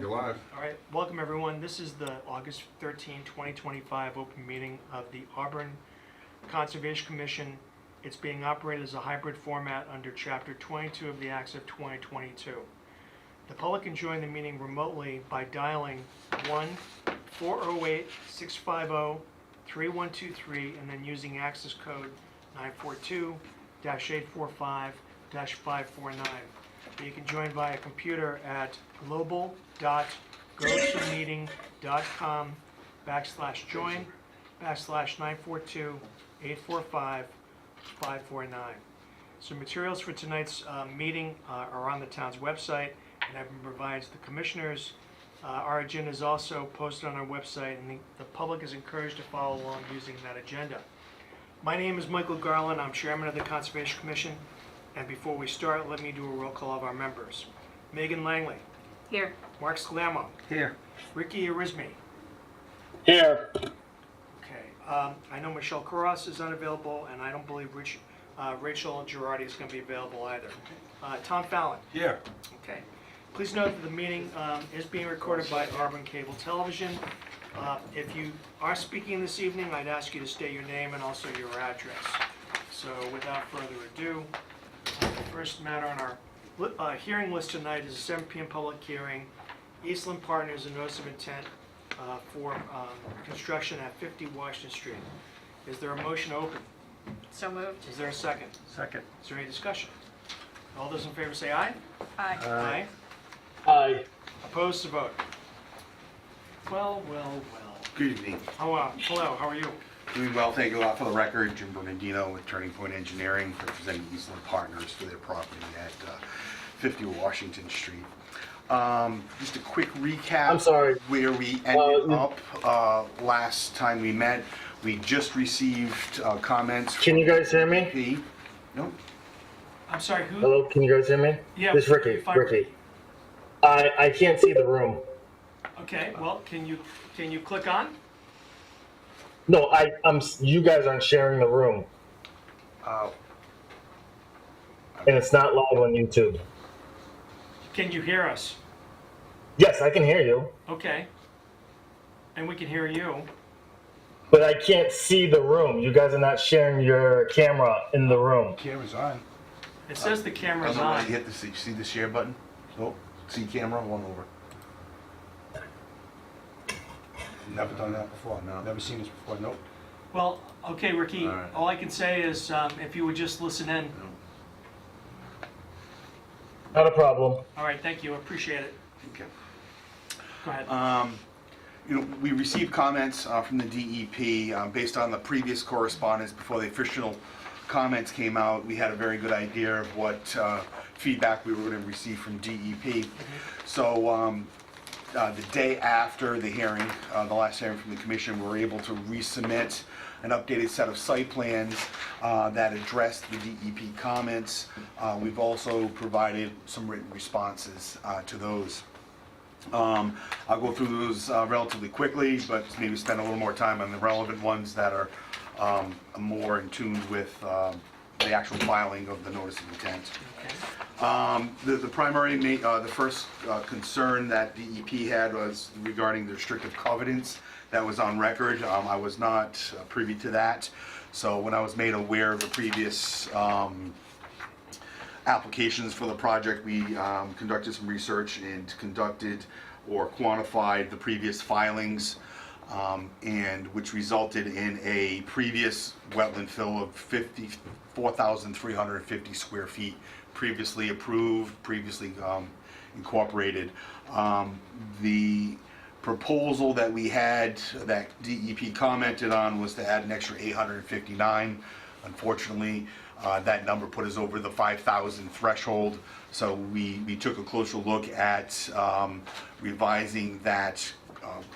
You're live. All right, welcome everyone. This is the August 13, 2025 open meeting of the Auburn Conservation Commission. It's being operated as a hybrid format under Chapter 22 of the Acts of 2022. The public can join the meeting remotely by dialing 1-408-650-3123 and then using access code 942-845-549. You can join via computer at global.gotomeeting.com/join/942-845-549. So materials for tonight's meeting are on the town's website and have been provided to the commissioners. Our agenda is also posted on our website, and the public is encouraged to follow along using that agenda. My name is Michael Garland. I'm chairman of the Conservation Commission. And before we start, let me do a roll call of our members. Megan Langley. Here. Mark Scalamo. Here. Ricky Arizmi. Here. Okay. I know Michelle Corros is unavailable, and I don't believe Rachel Girardi is going to be available either. Tom Fallon. Here. Okay. Please note that the meeting is being recorded by Auburn Cable Television. If you are speaking this evening, I'd ask you to state your name and also your address. So without further ado, the first matter on our hearing list tonight is a 7 p.m. public hearing. Eastland Partners, a notice of intent for construction at 50 Washington Street. Is there a motion to open? So moved. Is there a second? Second. Is there any discussion? All those in favor say aye. Aye. Aye. Aye. Opposed to vote? Well. Good evening. Hello, how are you? Doing well, thank you a lot. For the record, Jim Bernardino with Turning Point Engineering, representing Eastland Partners for their property at 50 Washington Street. Just a quick recap. I'm sorry. Where we ended up last time we met. We just received comments. Can you guys hear me? P. Nope. I'm sorry, who? Hello, can you guys hear me? Yeah, This is Ricky. fine. Ricky. I can't see the room. Okay, well, can you click on? No, you guys aren't sharing the room, and it's not live on YouTube. Can you hear us? Yes, I can hear you, Okay. And we can hear you. but I can't see the room. You guys are not sharing your camera in the room. Camera's on. It says the camera's Otherwise, on. you hit the see the share button. Oh, see camera, one over. Never done that before. No. Never seen this before. Nope. Well, okay, Ricky, All right. all I can say is if you would just listen in. Not a problem. All right, thank you, I appreciate it. Okay. Go ahead. We received comments from the DEP based on the previous correspondence before the official comments came out. We had a very good idea of what feedback we were going to receive from DEP. So the day after the hearing, the last hearing from the commission, we were able to resubmit an updated set of site plans that addressed the DEP comments. We've also provided some written responses to those. I'll go through those relatively quickly, but maybe spend a little more time on the relevant ones that are more in tune with the actual filing of the notice of intent. Okay. The primary, the first concern that DEP had was regarding the restrictive covenants that was on record. I was not privy to that, so when I was made aware of the previous applications for the project, we conducted some research and conducted or quantified the previous filings, and which resulted in a previous wetland fill of 54,350 square feet, previously approved, previously incorporated. The proposal that we had, that DEP commented on, was to add an extra 859. Unfortunately, that number put us over the 5,000 threshold, so we took a closer look at revising that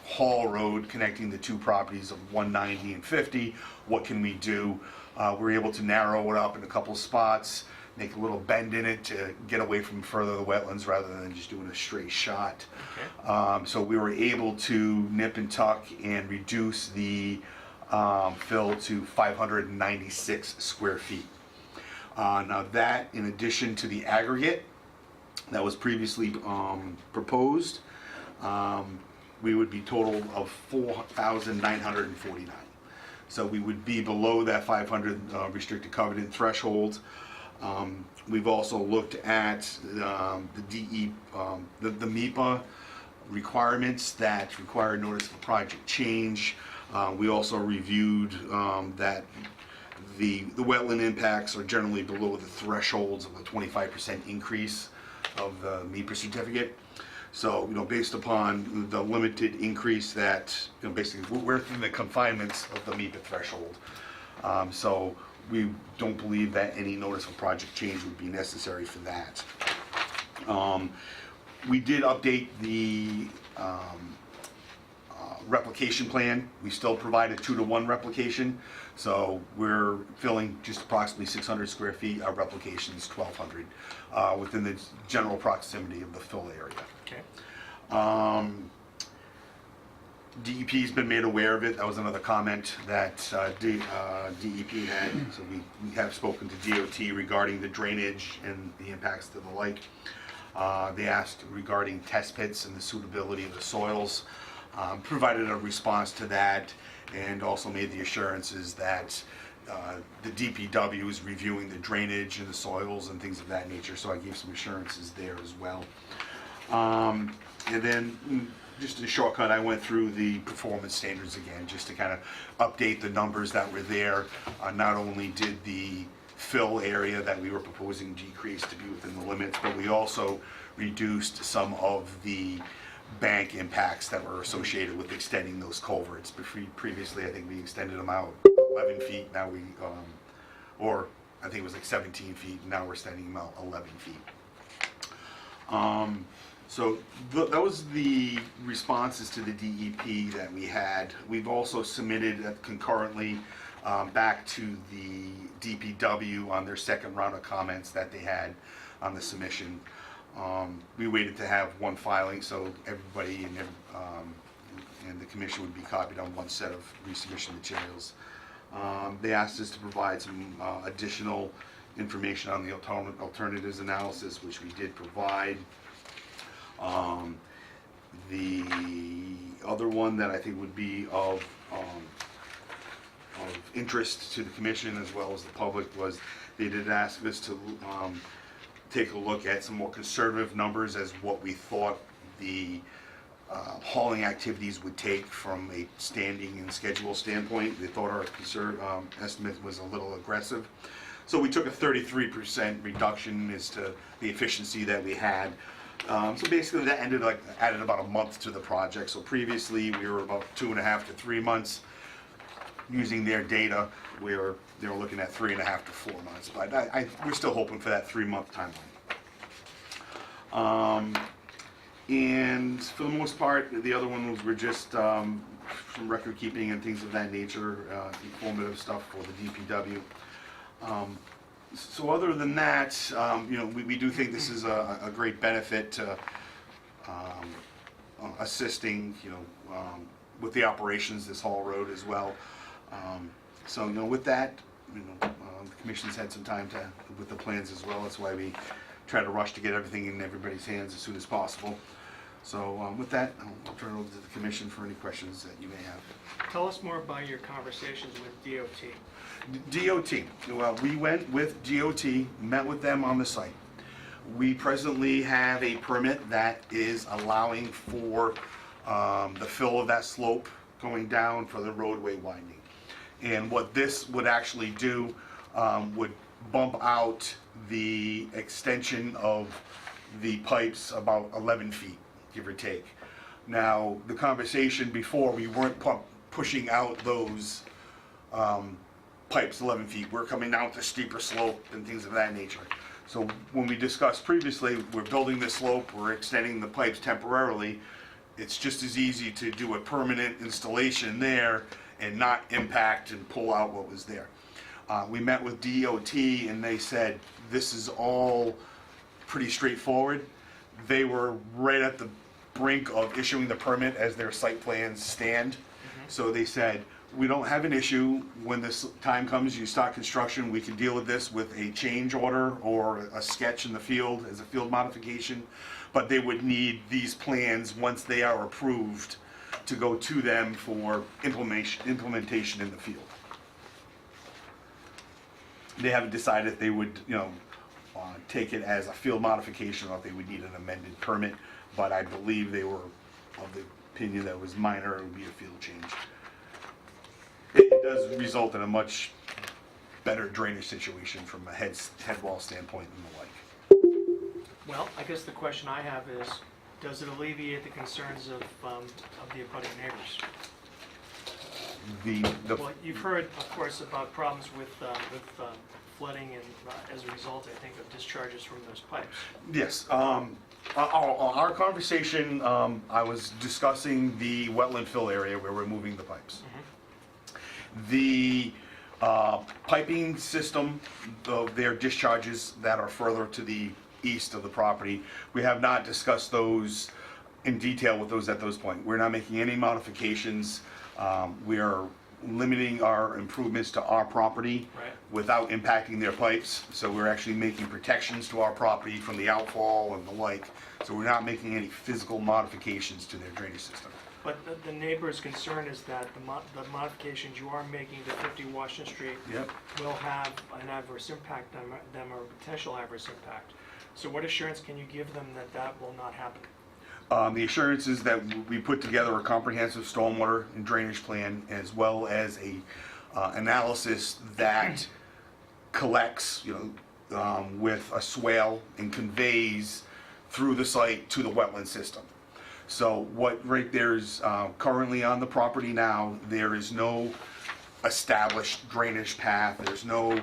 Hall Road connecting the two properties of 190 and 50. What can we do? We're able to narrow it up in a couple spots, make a little bend in it to get away from further the wetlands rather than just doing a straight shot. Okay. So we were able to nip and tuck and reduce the fill to 596 square feet. Now that, in addition to the aggregate that was previously proposed, we would be total of 4,949. So we would be below that 500 restricted covenant threshold. We've also looked at the MEPA requirements that require notice of project change. We also reviewed that the wetland impacts are generally below the thresholds of the 25% increase of the MEPA certificate. So, based upon the limited increase that, basically we're within the confinements of the MEPA threshold. So we don't believe that any notice of project change would be necessary for that. We did update the replication plan. We still provide a 2-to-1 replication. So we're filling just approximately 600 square feet. Our replication is 1,200 within the general proximity of the fill area. Okay. DEP's been made aware of it. That was another comment that DEP had. So we have spoken to DOT regarding the drainage and the impacts to the lake. They asked regarding test pits and the suitability of the soils. Provided a response to that, and also made the assurances that the DPW is reviewing the drainage and the soils and things of that nature. So I gave some assurances there as well. And then, just a shortcut, I went through the performance standards again, just to kind of update the numbers that were there. Not only did the fill area that we were proposing decrease to be within the limits, but we also reduced some of the bank impacts that were associated with extending those culverts. Previously, I think we extended them out 11 feet, now or I think it was like 17 feet, now we're extending them out 11 feet. So that was the responses to the DEP that we had. We've also submitted concurrently back to the DPW on their second round of comments that they had on the submission. We waited to have one filing, so everybody and the commission would be copied on one set of resubmission materials. They asked us to provide some additional information on the alternatives analysis, which we did provide. The other one that I think would be of interest to the commission as well as the public was they did ask us to take a look at some more conservative numbers as what we thought the hauling activities would take from a standing and schedule standpoint. They thought our estimate was a little aggressive. So we took a 33% reduction as to the efficiency that we had. So basically that added about a month to the project. So previously we were about 2.5 to 3 months. Using their data, they were looking at 3.5 to 4 months. But we're still hoping for that 3-month timeline. And for the most part, the other ones were just some record keeping and things of that nature, informative stuff for the DPW. So other than that, we do think this is a great benefit to assisting, with the operations this haul road as well. So with that, the commission's had some time with the plans as well. That's why we try to rush to get everything in everybody's hands as soon as possible. So with that, I'll turn it over to the commission for any questions that you may have. Tell us more about your conversations with DOT. DOT, well, we went with DOT, met with them on the site. We presently have a permit that is allowing for the fill of that slope going down for the roadway widening. And what this would actually do would bump out the extension of the pipes about 11 feet, give or take. Now, the conversation before, we weren't pushing out those pipes 11 feet. We're coming down with a steeper slope and things of that nature. So when we discussed previously, we're building this slope, we're extending the pipes temporarily. It's just as easy to do a permanent installation there and not impact and pull out what was there. We met with DOT and they said this is all pretty straightforward. They were right at the brink of issuing the permit as their site plans stand. So they said, we don't have an issue. When this time comes, you start construction, we can deal with this with a change order or a sketch in the field as a field modification. But they would need these plans, once they are approved, to go to them for implementation in the field. They haven't decided if they would, take it as a field modification or if they would need an amended permit, but I believe they were of the opinion that it was minor, it would be a field change. It does result in a much better drainage situation from a head wall standpoint and the like. Well, I guess the question I have is, does it alleviate the concerns of the abutting neighbors? Well, you've heard, of course, about problems with flooding and as a result, I think, of discharges from those pipes. Yes, our conversation, I was discussing the wetland fill area where we're moving the pipes. The piping system of their discharges that are further to the east of the property, we have not discussed those in detail with those at those points. We're not making any modifications. We are limiting our improvements to our property Right. without impacting their pipes. So we're actually making protections to our property from the outfall and the like. So we're not making any physical modifications to their drainage system. But the neighbor's concern is that the modifications you are making to 50 Washington Street Yep. will have an adverse impact on them or potential adverse impact. So what assurance can you give them that that will not happen? The assurance is that we put together a comprehensive stormwater and drainage plan, as well as a analysis that collects, with a swale and conveys through the site to the wetland system. So what right there is currently on the property now, there is no established drainage path. There's no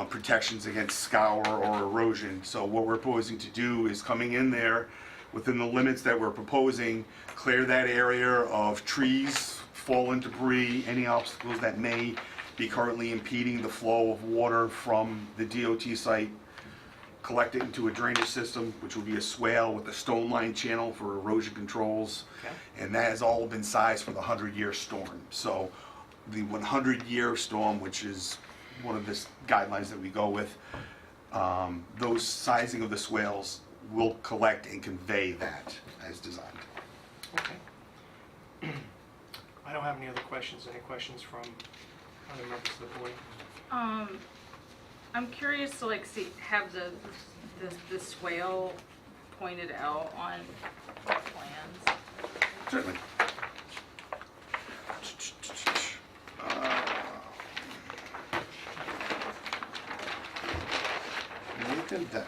protections against scour or erosion. So what we're proposing to do is coming in there within the limits that we're proposing, clear that area of trees, fallen debris, any obstacles that may be currently impeding the flow of water from the DOT site, collect it into a drainage system, which will be a swale with a stone line channel for erosion controls. Okay. And that has all been sized for the 100-year storm. So the 100-year storm, which is one of the guidelines that we go with, those sizing of the swales will collect and convey that as designed. Okay. I don't have any other questions. Any questions from other members of the board? I'm curious to have the swale pointed out on plans. Certainly. Look at that.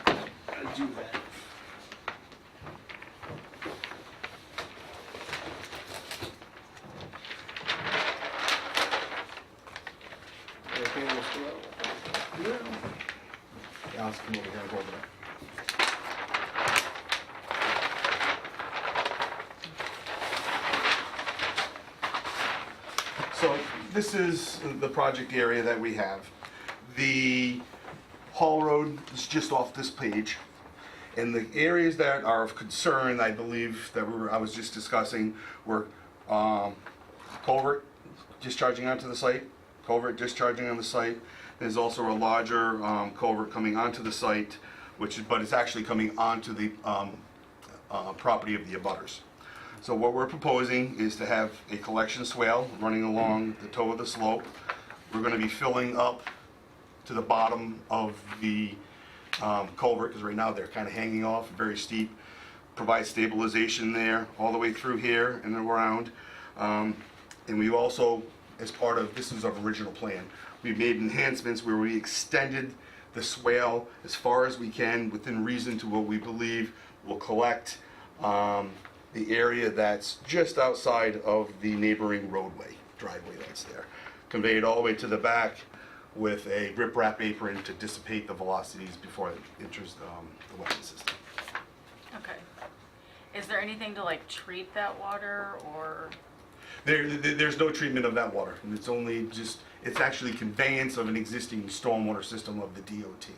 I do that. Yeah, let's come over here and go over that. So this is the project area that we have. The Hall Road is just off this page. And the areas that are of concern, I believe, that I was just discussing were culvert discharging onto the site, culvert discharging on the site. There's also a larger culvert coming onto the site, but it's actually coming onto the property of the abutters. So what we're proposing is to have a collection swale running along the toe of the slope. We're going to be filling up to the bottom of the culvert, because right now they're kind of hanging off, very steep. Provide stabilization there, all the way through here and around. And we've also, as part of, this is our original plan, we've made enhancements where we extended the swale as far as we can within reason to what we believe will collect the area that's just outside of the neighboring driveway that's there. Convey it all the way to the back with a riprap apron to dissipate the velocities before it enters the wetland system. Okay. Is there anything to treat that water or? There's no treatment of that water. It's only it's actually conveyance of an existing stormwater system of the DOT. Okay.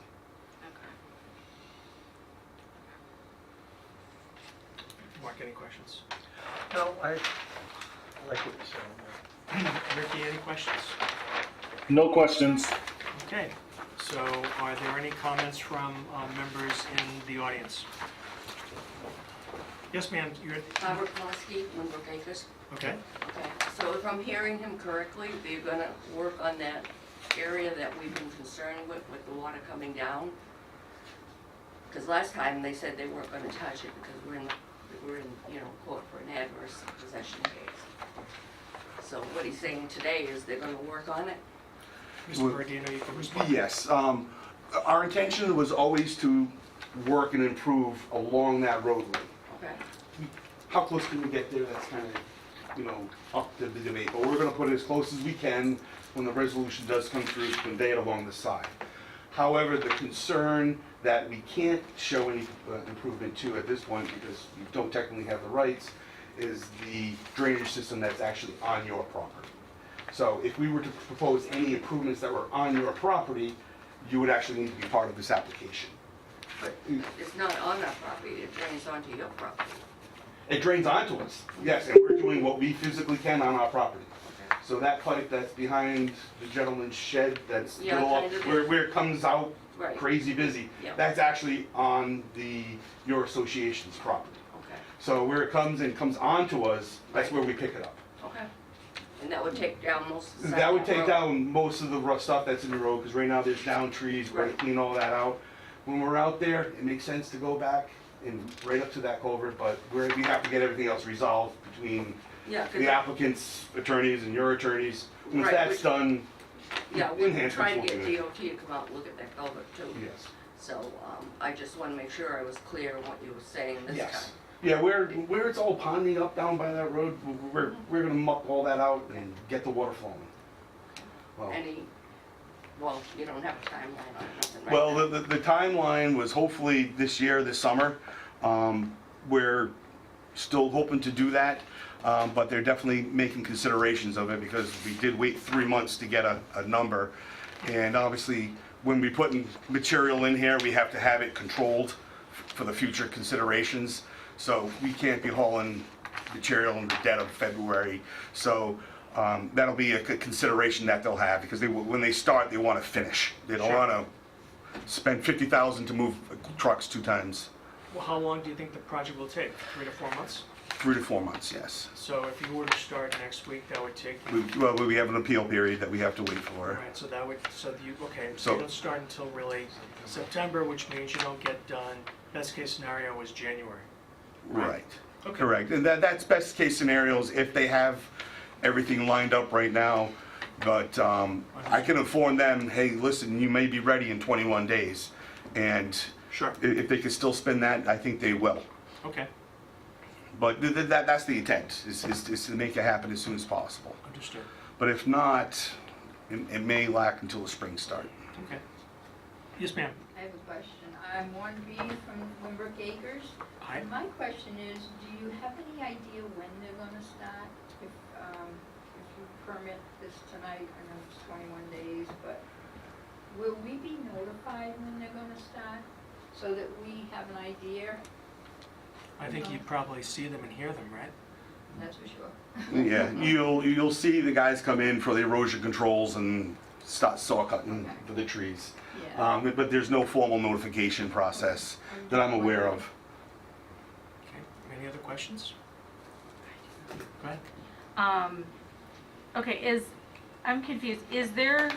Mark, any questions? No, I like what you said. Ricky, any questions? No questions. Okay, so are there any comments from members in the audience? Yes, ma'am, you're, Barbara Klosky, Winbrook Acres. okay, Okay, so if I'm hearing him correctly, they're gonna work on that area that we've been concerned with the water coming down? Because last time they said they weren't gonna touch it because we're in, court for an adverse possession case. So what he's saying today is they're gonna work on it? Mr. Bernardino, you can respond. Yes, our intention was always to work and improve along that roadway. Okay, How close can we get there, that's kind of, up to the debate, but we're gonna put it as close as we can when the resolution does come through to convey it along the side. However, the concern that we can't show any improvement to at this point, because we don't technically have the rights, is the drainage system that's actually on your property. So if we were to propose any improvements that were on your property, you would actually need to be part of this application. but it's not on our property, it drains onto your property. It drains onto us, yes, and we're doing what we physically can on our property. Okay. So that pipe that's behind the gentleman's shed, that's Yeah, little, kind of where it comes out Right. crazy busy, Yeah. that's actually on your association's property. Okay, So where it comes and comes onto us, that's Right. where we pick it up. okay. And that would take down most of the That would sidewalk take road? down most of the rough stuff that's in the road, because right now there's down trees, we're gonna Right. clean all that out. When we're out there, it makes sense to go back and right up to that culvert, but we have to get everything else resolved between Yeah, 'cause- the applicant's attorneys and your attorneys. Once Right, that's which- done, Yeah, we're enhancements trying will to be get made. DOT to come out and look at that culvert too. yes. So, I just wanna make sure I was clear on what you were saying this Yes. time. Yeah, where it's all ponding up down by that road, we're gonna muck all that out and get the water flowing. Well, Well, you don't have a timeline on it, nothing right well, now. the timeline was hopefully this year, this summer. We're still hoping to do that, but they're definitely making considerations of it because we did wait 3 months to get a number. And obviously, when we put material in here, we have to have it controlled for the future considerations. So we can't be hauling material in the dead of February. So that'll be a consideration that they'll have because when they start, they want to finish. They don't Sure. want to spend $50,000 to move trucks 2 times. Well, how long do you think the project will take? 3 to 4 months? 3 to 4 months, yes. So if you were to start next week, that would take you, We have an appeal period that we have to wait for. right, so that would, so you, okay, so So- you don't start until really September, which means you don't get done, best case scenario is January. Right. Okay. Correct. And that's best case scenarios if they have everything lined up right now. But I can inform them, hey, listen, you may be ready in 21 days. And Sure. if they can still spend that, I think they will. Okay, But that's the intent, is to make it happen as soon as possible. understood. But if not, it may lack until the spring start. Okay. Yes, ma'am. I have a question. I'm 1B from Winbrook Acres. Hi. And my question is, do you have any idea when they're gonna start? If you permit this tonight, I know it's 21 days, but will we be notified when they're gonna start? So that we have an idea? I think you'd probably see them and hear them, right? That's for sure. Yeah, you'll see the guys come in for the erosion controls and start saw cutting for the trees. Yeah. But there's no formal notification process that I'm aware of. Okay, any other questions? Go ahead. Okay, I'm confused, is there,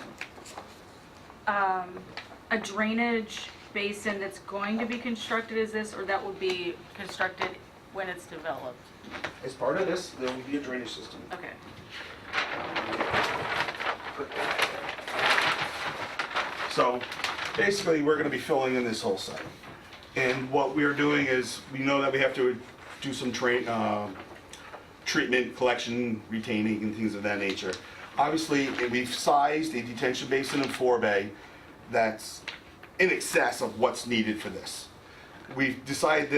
a drainage basin that's going to be constructed as this, or that will be constructed when it's developed? As part of this, there will be a drainage system. Okay, So basically, we're gonna be filling in this whole site. And what we're doing is, we know that we have to do some treatment, collection, retaining, and things of that nature. Obviously, we've sized a detention basin in Forebay that's in excess of what's needed for this. We've sized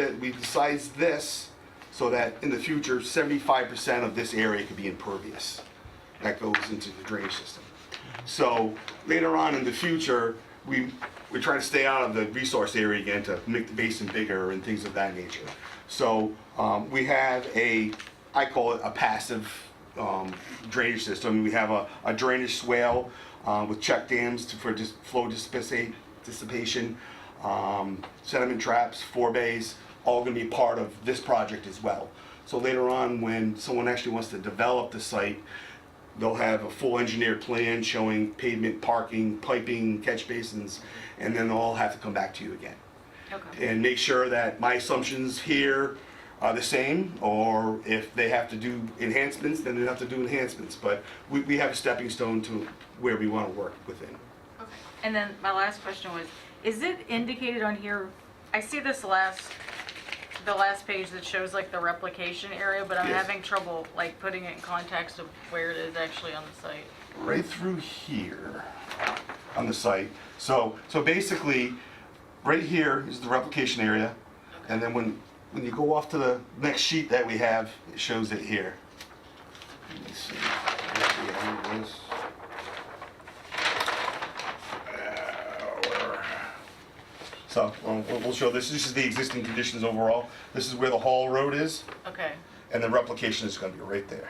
this so that in the future, 75% of this area could be impervious. That goes into the drainage system. So later on in the future, we're trying to stay out of the resource area again to make the basin bigger and things of that nature. So we have I call it a passive drainage system. We have a drainage swale with check dams for just flow dissipation, sediment traps, forebays, all going to be part of this project as well. So later on, when someone actually wants to develop the site, they'll have a full engineered plan showing pavement, parking, piping, catch basins, and then they'll all have to come back to you again. Okay. And make sure that my assumptions here are the same, or if they have to do enhancements, then they have to do enhancements. But we have a stepping stone to where we want to work within. Okay. And then my last question was, is it indicated on here, I see the last page that shows like the replication area, but I'm Yes. having trouble like putting it in context of where it is actually on the site. Right through here on the site. So basically, right here is the replication area, and then when you go off to the next sheet that we have, it shows it here. Let me see. So we'll show this. This is the existing conditions overall. This is where the Hall Road is, Okay. and the replication is going to be right there.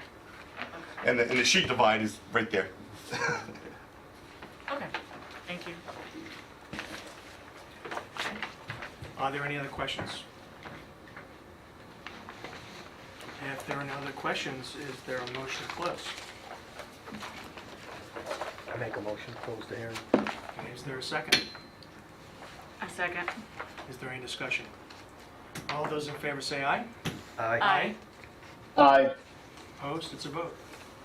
And the sheet divide is right there. Okay. Thank you. Are there any other questions? If there are no other questions, is there a motion to close? I make a motion to close the hearing. Is there a second? A second. Is there any discussion? All those in favor say aye. Aye. Aye. Opposed? It's a vote.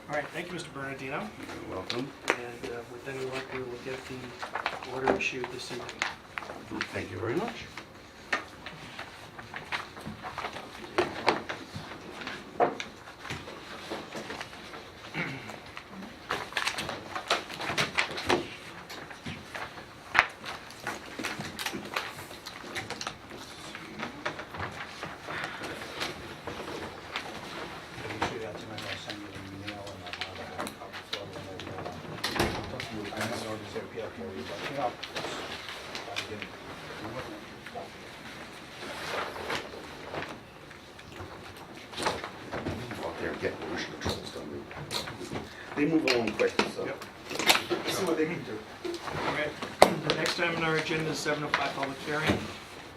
All right, thank you, Mr. Bernardino. You're welcome. And with any luck, we will get the order issued this evening. Thank you very much. You should have tonight, I'll send you an email and I'll have a hard copy for it. I haven't already said yeah for you, but you know, I didn't. Out there and get motion controls done. They move along quick, so. Yep. See what they can do. Okay, the next item on our agenda is 7:05 public hearing.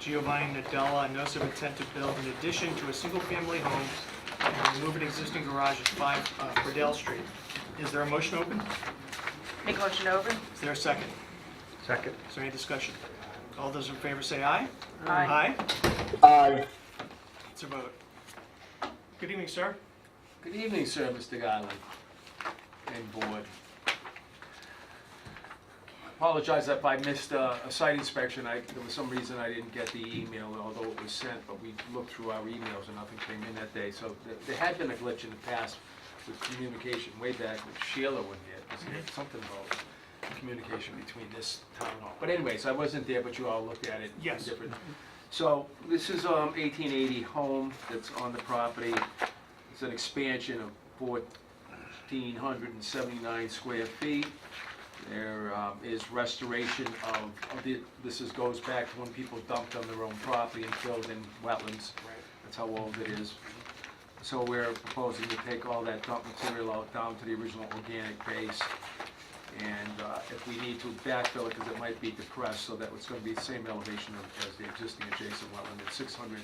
Giovanni Nadella, a notice of intent to build an addition to a single-family home and remove an existing garage at 5 Burdell Street. Is there a motion open? Make a motion to open? Is there a second? Second. Is there any discussion? All those in favor say aye. Aye. Aye. It's a vote. Good evening, sir. Good evening, sir, Mr. Garland and board. Apologize if I missed a site inspection. There was some reason I didn't get the email, although it was sent, but we looked through our emails and nothing came in that day. So there had been a glitch in the past with communication way back with Sheila one year. There's something about communication between this town hall. But anyways, I wasn't there, but you all looked at it. Yes. Different. So this is 1880 home that's on the property. It's an expansion of 1,479 square feet. There is restoration of goes back to when people dumped on their own property and filled in wetlands. That's how old it is. So we're proposing to take all that dump material out down to the original organic base. And if we need to backfill it, because it might be depressed, so that it's going to be the same elevation as the existing adjacent wetland at 600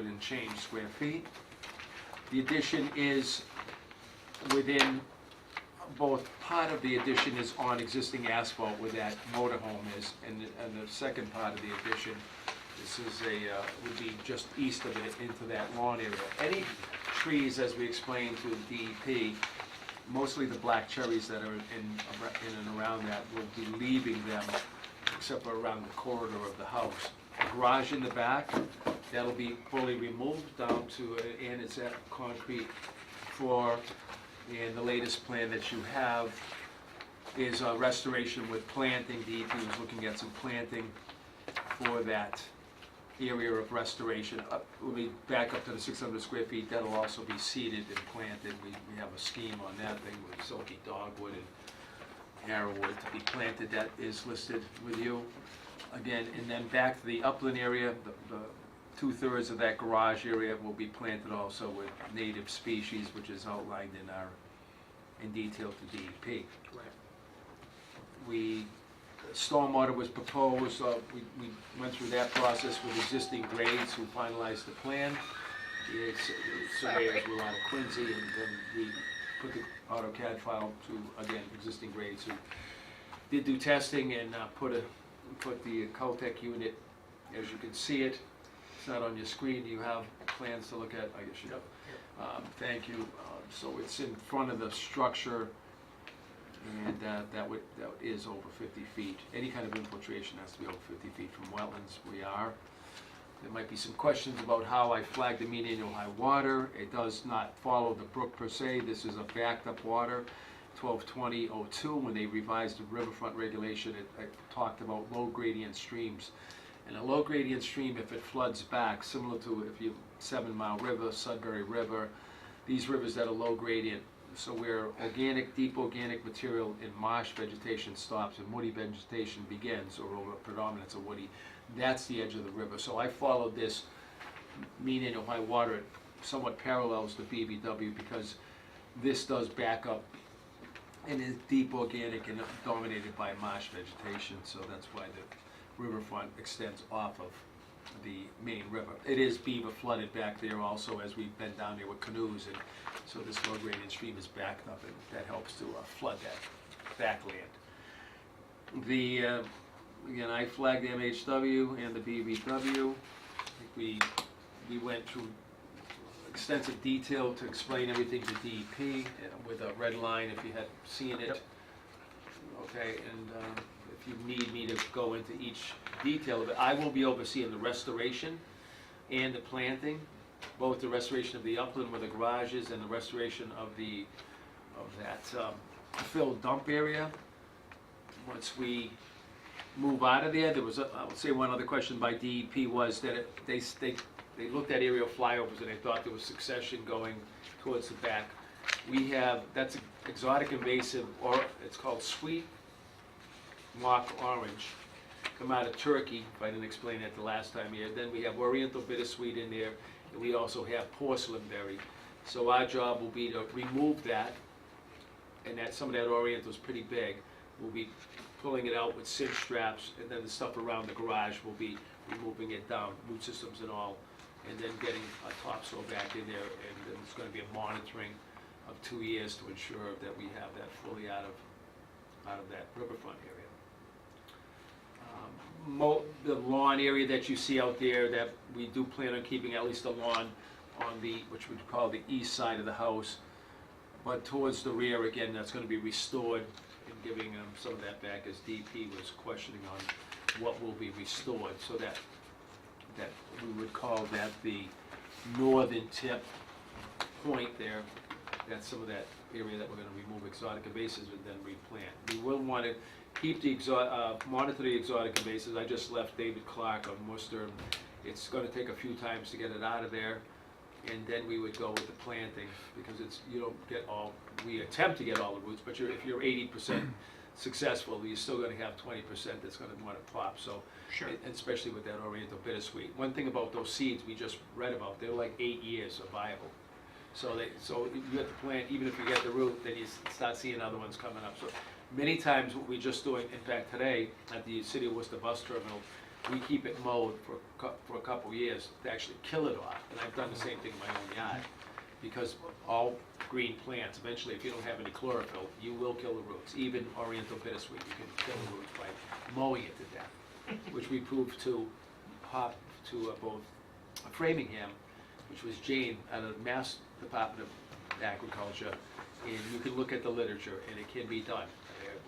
and change square feet. The addition is within, both part of the addition is on existing asphalt where that motorhome is, and the second part of the addition, this is would be just east of it into that lawn area. Any trees, as we explained to the DEP, mostly the black cherries that are in and around that will be leaving them, except for around the corridor of the house. The garage in the back, that'll be fully removed down to, and it's at concrete floor. And the latest plan that you have is restoration with planting. DEP was looking at some planting for that area of restoration. When we back up to the 600 square feet, that'll also be seeded and planted. We have a scheme on that thing with silky dogwood and arrowwood to be planted. That is listed with you. Again, and then back to the upland area, the 2/3 of that garage area will be planted also with native species, which is outlined in detail to DEP. Stormwater was proposed, we went through that process with existing grades who finalized the plan. The surveyors were out of Quincy, and then we put the AutoCAD file to, again, existing grades who did do testing and put the Caltech unit, as you can see it. It's not on your screen. Do you have plans to look at? I guess you do. Thank you. So it's in front of the structure, and that is over 50 feet. Any kind of infiltration has to be over 50 feet from wetlands. We are. There might be some questions about how I flagged the mean annual high water. It does not follow the brook per se. This is a backed up water. 122002, when they revised the riverfront regulation, it talked about low gradient streams. And a low gradient stream, if it floods back, similar to if you 7 Mile River, Sudbury River, these rivers that are low gradient, so where deep organic material in marsh vegetation stops and woody vegetation begins, or over predominance of woody, that's the edge of the river. So I followed this mean annual high water. It somewhat parallels the BBW because this does back up and is deep organic and dominated by marsh vegetation, so that's why the riverfront extends off of the main river. It is beaver flooded back there also, as we've been down there with canoes, and so this low gradient stream is backed up, and that helps to flood that backland. Again, I flagged the MHW and the BBW. I think we went through extensive detail to explain everything to DEP with a red line if you had seen it. Yep. Okay, and if you need me to go into each detail of it, I will be overseeing the restoration and the planting, both the restoration of the upland where the garage is and the restoration of that filled dump area. Once we move out of there, I would say one other question by DEP was that they looked at aerial flyovers and they thought there was succession going towards the back. That's exotic invasive, or it's called sweet mock orange, come out of Turkey, if I didn't explain that the last time here. Then we have oriental bittersweet in there, and we also have porcelain berry. So our job will be to remove that, and some of that oriental is pretty big. We'll be pulling it out with cinch straps, and then the stuff around the garage will be removing it down, root systems and all, and then getting a topsoil back in there, and then there's going to be a monitoring of 2 years to ensure that we have that fully out of that riverfront area. The lawn area that you see out there, that we do plan on keeping at least a lawn on which we'd call the east side of the house, but towards the rear, again, that's going to be restored, and giving some of that back, as DP was questioning on what will be restored, so that we would call that the northern tip point there. That's some of that area that we're going to remove exotic invasives and then replant. We will want to keep monitor the exotic invasives. I just left David Clark on Worcester. It's going to take a few times to get it out of there, and then we would go with the planting, because you don't get all. We attempt to get all the roots, but if you're 80% successful, you're still going to have 20% that's going to want to pop. So, Sure. And especially with that oriental bittersweet. One thing about those seeds we just read about, they're like 8 years of viable. So you have to plant, even if you get the root, then you start seeing other ones coming up. So many times what we're just doing, in fact today at the City of Worcester bus terminal, we keep it mowed for a couple years to actually kill it off. And I've done the same thing in my own yard, because all green plants, eventually if you don't have any chlorophyll, you will kill the roots. Even oriental bittersweet, you can kill the roots by mowing it to death, which we proved to both Framingham, which was Jane out of Mass Department of Agriculture, and you can look at the literature, and it can be done.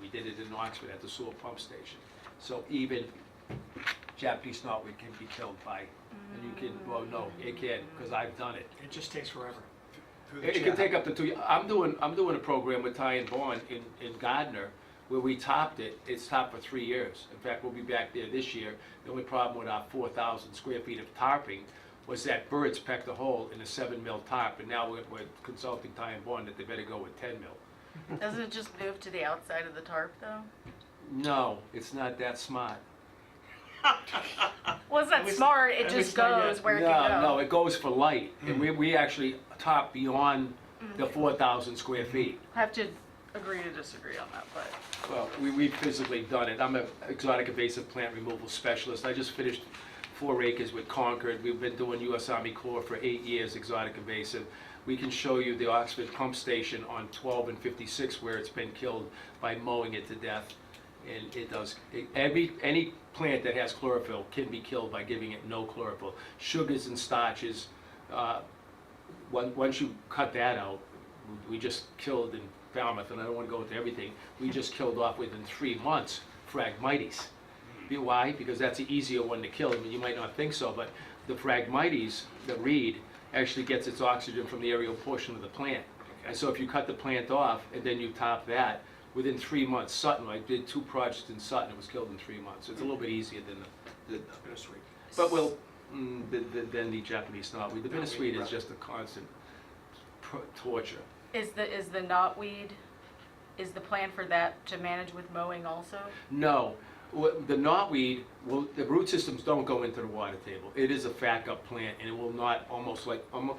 We did it in Oxford at the Sewell Pump Station. So even Japanese knotweed can be killed by, and you can, well, no, it can, because I've done it. It just takes forever. It can take up to 2 years. I'm doing a program with Ty and Bond in Gardner, where we topped it. It's topped for 3 years. In fact, we'll be back there this year. The only problem with our 4,000 square feet of tarping was that birds pecked a hole in a 7 mil tarp, and now we're consulting Ty and Bond that they better go with 10 mil. Doesn't it just move to the outside of the tarp though? No, it's not that smart. Well, it's not least- smart, it at just least not goes yet. where it can go. No, it goes for light, and we actually top beyond the Mm. 4,000 square feet. I have to agree to disagree on that, but. Well, we've physically done it. I'm an exotic invasive plant removal specialist. I just finished 4 acres with Concord. We've been doing US Army Corps for 8 years, exotic invasive. We can show you the Oxford pump station on 12 and 56 where it's been killed by mowing it to death. And it does, any plant that has chlorophyll can be killed by giving it no chlorophyll. Sugars and starches, once you cut that out, we just killed in Falmouth, and I don't want to go into everything, we just killed off within 3 months Phragmites. Why? Because that's the easier one to kill. I mean, you might not think so, but the Phragmites, the reed, actually gets its oxygen from the aerial portion of the plant. And so if you cut the plant off and then you top that, within 3 months, Sutton, I did 2 projects in Sutton, it was killed in 3 months. It's a little bit easier than the bittersweet. But than the Japanese knotweed. The bittersweet is just a constant torture. Is the knotweed, is the plan for that to manage with mowing also? No, the knotweed, the root systems don't go into the water table. It is a FAC-up plant, and it will not,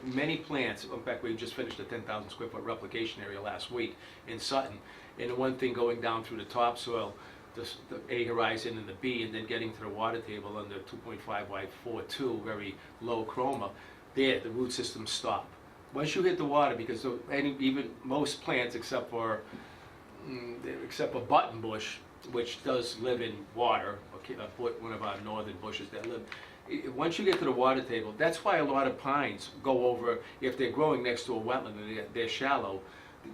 many plants, in fact, we just finished a 10,000 square foot replication area last week in Sutton, and the one thing going down through the topsoil, the A horizon and the B, and then getting to the water table under 2.5 by 4.2, very low chroma, there, the root systems stop. Once you hit the water, because even most plants, except for buttonbush, which does live in water, okay, one of our northern bushes that live. Once you get to the water table, that's why a lot of pines go over, if they're growing next to a wetland and they're shallow,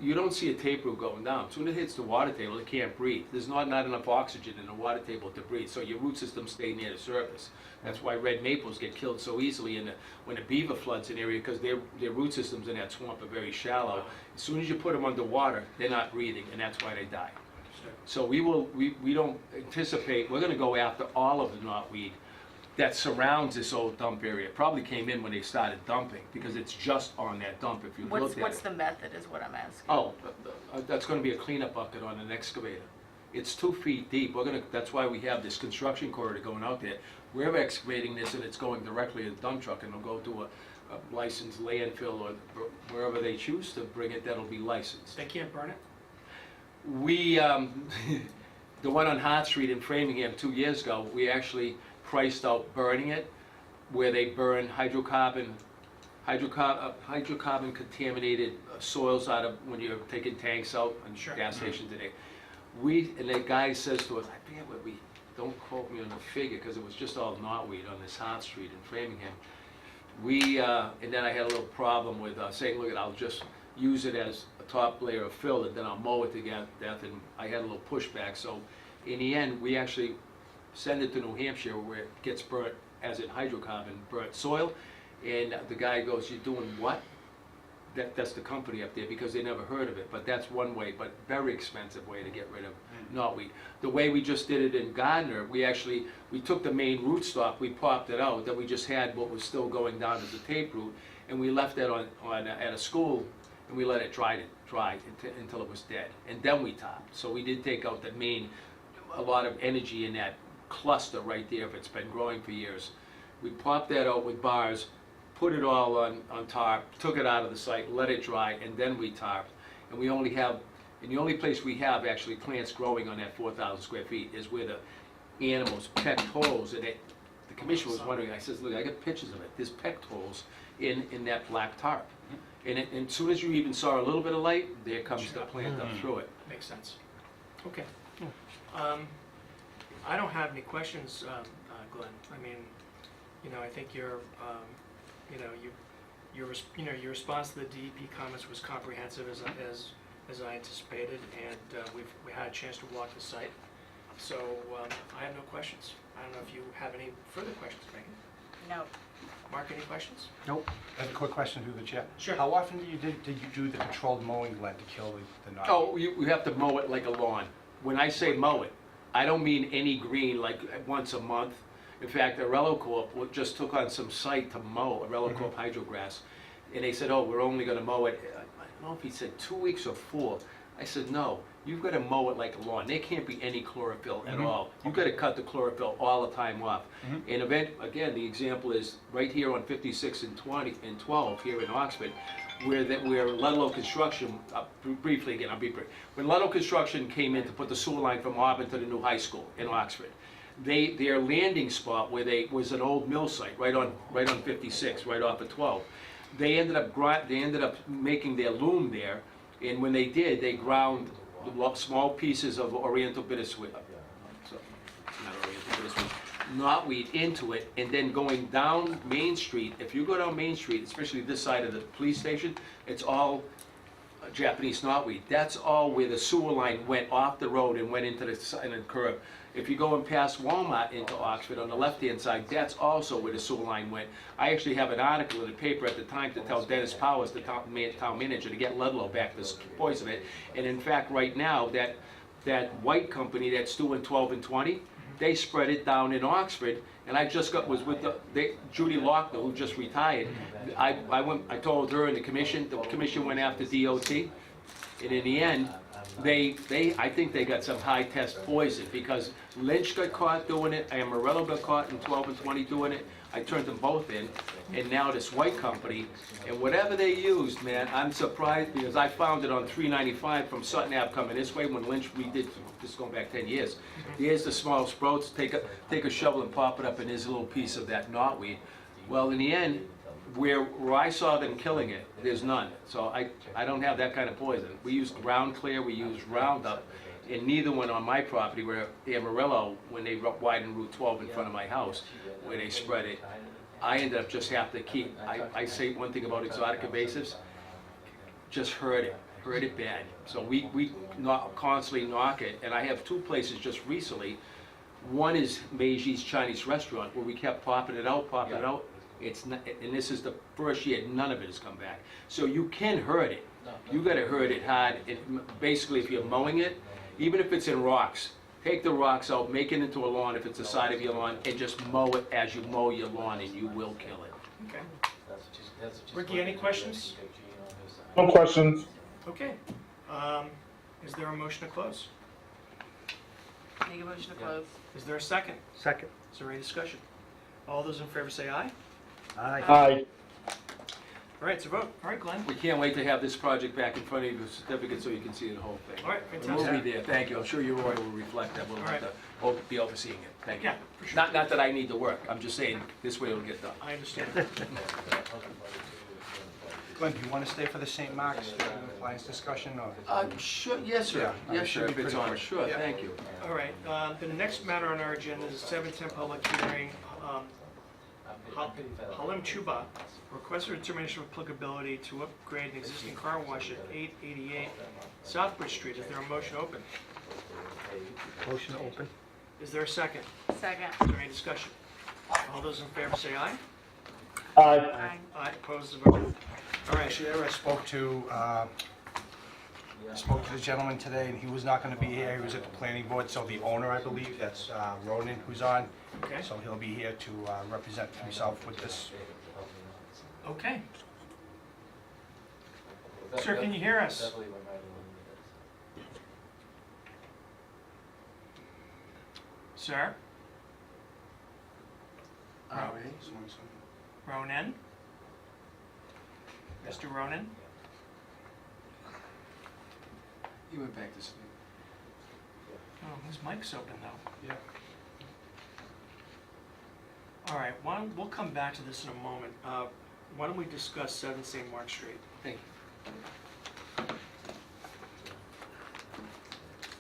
you don't see a taproot going down. Soon as it hits the water table, it can't breathe. There's not enough oxygen in the water table to breathe, so your root systems stay near the surface. That's why red maples get killed so easily when a beaver floods an area, because their root systems in that swamp are very shallow. As soon as you put them underwater, they're not breathing, and that's why they die. So we don't anticipate, we're gonna go after all of the knotweed that surrounds this old dump area. It probably came in when they started dumping, because it's just on that dump if you look at it. What's the method is what I'm asking. Oh, that's gonna be a cleanup bucket on an excavator. It's 2 feet deep. That's why we have this construction corridor going out there. We're excavating this and it's going directly to the dump truck, and it'll go to a licensed landfill or wherever they choose to bring it, that'll be licensed. They can't burn it? We, the one on Hart Street in Framingham 2 years ago, we actually priced out burning it, where they burn hydrocarbon contaminated soils out of when you're taking tanks out on Sure. gas stations today. And that guy says to us, I forget what don't quote me on the figure, because it was just all knotweed on this Hart Street in Framingham. And then I had a little problem with saying, look, I'll just use it as a top layer of fill, and then I'll mow it to death, and I had a little pushback. So in the end, we actually send it to New Hampshire where it gets burnt as in hydrocarbon, burnt soil, and the guy goes, you're doing what? That's the company up there, because they never heard of it, but that's one way, but very expensive way to get rid of knotweed. The way we just did it in Gardner, we took the main rootstock, we popped it out, then we just had what was still going down as a taproot, and we left that at a school, and we let it dry until it was dead, and then we topped. So we did take out a lot of energy in that cluster right there if it's been growing for years. We popped that out with bars, put it all on tarp, took it out of the site, let it dry, and then we tarped. And the only place we have actually plants growing on that 4,000 square feet is where the animals' pectorals, and the commission was wondering, I says, look, I got pictures of it, there's pectorals in that black tarp. And as soon as you even saw a little bit of light, there comes the plant up through it. Makes sense. Okay. I don't have any questions, Glenn. I mean, I think your response to the DEP comments was comprehensive as I anticipated, and we had a chance to walk the site. So I have no questions. I don't know if you have any further questions, Megan. No. Mark, any questions? Nope. I have a quick question through the chair. Sure. How often did you do the controlled mowing, Glenn, to kill the knotweed? Oh, you have to mow it like a lawn. When I say mow it, I don't mean any green like once a month. In fact, Arello Corp just took on some site to mow, Arello Corp hydrograss, and they said, oh, we're only going to mow it, I don't know if he said 2 weeks or 4. I said, no, you've got to mow it like a lawn. There can't be any chlorophyll at all. You've got to cut the chlorophyll all the time off. And again, the example is right here on 56 and 20 and 12 here in Oxford, where Ludlow Construction, briefly again, I'll be brief. When Ludlow Construction came in to put the sewer line from Auburn to the new high school in Oxford, their landing spot was an old mill site right on 56, right off of 12. They ended up making their loom there, and when they did, they ground small pieces of Oriental bittersweet, not Oriental bittersweet, knotweed into it, and then going down Main Street. If you go down Main Street, especially this side of the police station, it's all Japanese knotweed. That's all where the sewer line went off the road and went into the curb. If you go and past Walmart into Oxford on the left-hand side, that's also where the sewer line went. I actually have an article in the paper at the time to tell Dennis Powers, the town manager, to get Ludlow back to poison it. And in fact, right now, that white company that's doing 12 and 20, they spread it down in Oxford. And I just was with Judy Lochner, who just retired. I told her and the commission went after DOT. And in the end, I think they got some high test poison, because Lynch got caught doing it, Amarillo got caught in 12 and 20 doing it. I turned them both in, and now this white company, and whatever they used, man, I'm surprised, because I found it on 395 from Sutton Ave coming this way when Lynch redid, this is going back 10 years. Here's the small sprouts, take a shovel and pop it up, and there's a little piece of that knotweed. Well, in the end, where I saw them killing it, there's none. So I don't have that kind of poison. We used Ground Clear, we used Roundup, and neither one on my property, where Amarillo, when they widened Route 12 in front of my house, where they spread it, I ended up just have to keep, I say one thing about exotic invasives, just hurt it bad. So we constantly knock it, and I have two places just recently. One is Meiji Chinese restaurant, where we kept popping it out. It's not, and this is the first year none of it has come back. So you can hurt it. You got to hurt it hard. Basically, if you're mowing it, even if it's in rocks, take the rocks out, make it into a lawn if it's the side of your lawn, and just mow it as you mow your lawn, and you will kill it. Okay. Ricky, any questions? No questions. Okay. Is there a motion to close? Make a motion to close. Is there a second? Second. Is there any discussion? All those in favor say aye. Aye. Aye. All right, it's a vote. All right, Glenn. We can't wait to have this project back in front of you, the certificate, so you can see the whole thing. All right, And fantastic. we'll be there, thank you. I'm sure your Roy will reflect that. We'll All right. be overseeing it. Thank you. Yeah, for sure. Not that I need the work, I'm just saying, this way it'll get done. I understand. Glenn, do you want to stay for the St. Mark's compliance discussion, or? Sure, yes, sir. Yeah, Yes, should sir, be if it's pretty on, quick. sure, Yeah. thank you. All right, the next matter on our agenda is a 7:10 public hearing. Halim Chuba, request for determination of applicability to upgrade an existing car wash at 888 Southbridge Street. Is there a motion open? Motion to open. Is there a second? Second. Is there any discussion? All those in favor say aye. Aye. Aye. Aye, opposed, the vote. All right, Chair, I spoke to the gentleman today, and he was not going to be here. He was at the planning board, so the owner, I believe, that's Ronan, who's on. okay, So he'll be here to represent himself with this. okay. Sir, can you hear us? Sir? Ronan? Mr. Ronan? He went back to sleep. Oh, his mic's open though. Yeah. All right, we'll come back to this in a moment. Why don't we discuss 7 St. Mark Street? Thank you.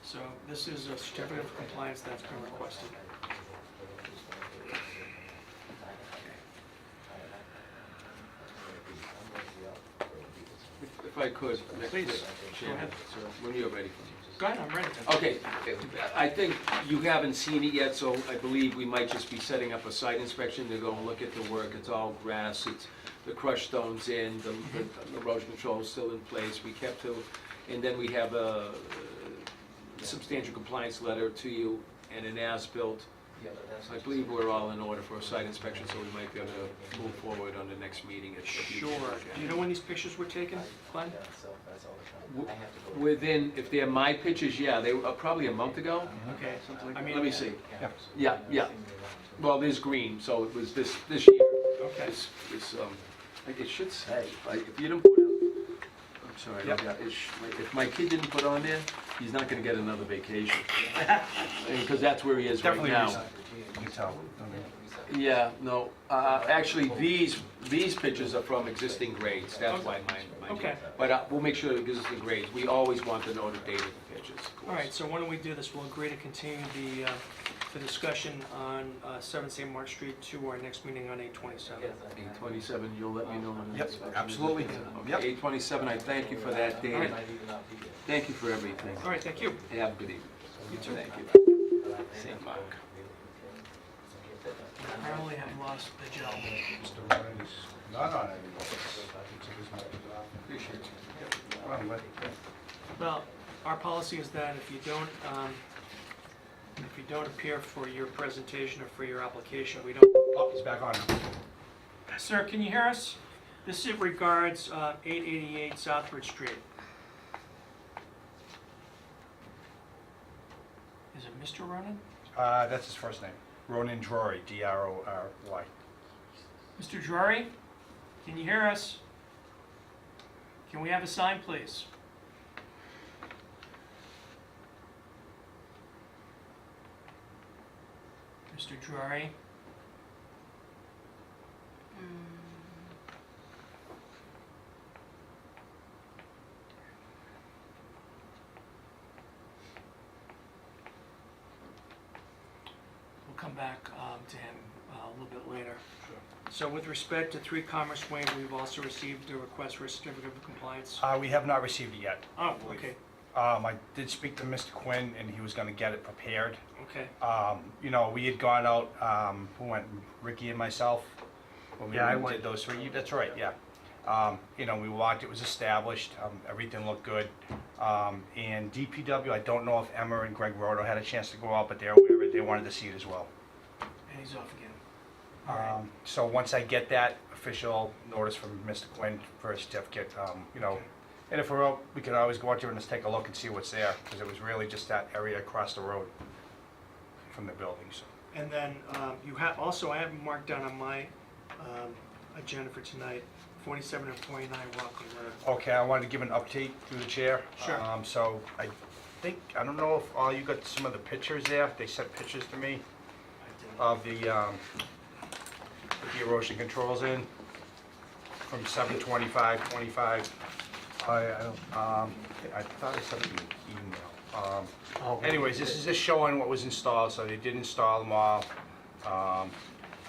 So this is a certificate of compliance that's been requested. If I could. Please, Chair, go ahead. sir, when you're ready. Go ahead, I'm ready. Okay, I think you haven't seen it yet, so I believe we might just be setting up a site inspection to go and look at the work. It's all grass, it's the crushed stones in, the erosion control is still in place. We kept to, and then we have a substantial compliance letter to you and an as-built I believe we're all in order for a site inspection, so we might be able to move forward on the next meeting. if you- Sure. Do you know when these pictures were taken, Glenn? Within, if they're my pictures, yeah, they were probably a month ago. Okay. I mean, Let me see. Yeah. Yeah, yeah. Well, there's green, so it was this year. Okay. It should say, if you didn't put it, I'm sorry, I Yep. got- if my kid didn't put on there, he's not gonna get another vacation. Because that's where he is right Definitely now. recent, you can tell. Yeah, no, actually, these pictures are from existing grades, that's why mine. Okay. But we'll make sure the existing grades, we always want the noted date of the pictures, of course. All right, so why don't we do this? We'll agree to continue the discussion on 7 St. Mark Street to our next meeting on 8/27. 8/27, you'll let me know when the Yep, inspection is. absolutely. Okay, Yep. 8/27, I thank you for that, Dave. Thank you for everything. All right, thank you. Have a good evening. You too. Thank you. St. Mark. Apparently I've lost the gel. Mr. Ryan is not on it anymore. Appreciate it. Well, but- Well, our policy is that if you don't appear for your presentation or for your application, we don't. Oh, he's back on now. Sir, can you hear us? This is regards 888 Southbridge Street. Is it Mr. Ronan? That's his first name. Ronan Drory, D-R-O-R-Y. Mr. Drury, can you hear us? Can we have a sign, please? Mr. Drury? We'll come back to him a little bit later. So with respect to 3 Commerce Way, we've also received a request for a certificate of compliance. We have not received it yet. Oh, okay, I did speak to Mr. Quinn, and he was gonna get it prepared. okay. You know, we had gone out, who went, Ricky and myself? When we Yeah, I did went. those 3, that's right, yeah. You know, we walked, it was established, everything looked good. And DPW, I don't know if Emma and Greg Roto had a chance to go out, but they're aware of it, they wanted to see it as well. And he's off again. All right. So once I get that official notice from Mr. Quinn for a certificate, you know, and if we're out, we can always go out there and just take a look and see what's there, because it was really just that area across the road from the building, so. And then you have, also, I have marked down on my agenda for tonight, 47 and 49 Rockland Road. Okay, I wanted to give an update through the chair. Sure. So I think, I don't know if all you got some of the pictures there, they sent pictures to me of the erosion controls in from 7/25/25. I thought I sent it in an email. Anyways, this is just showing what was installed, so they did install them all.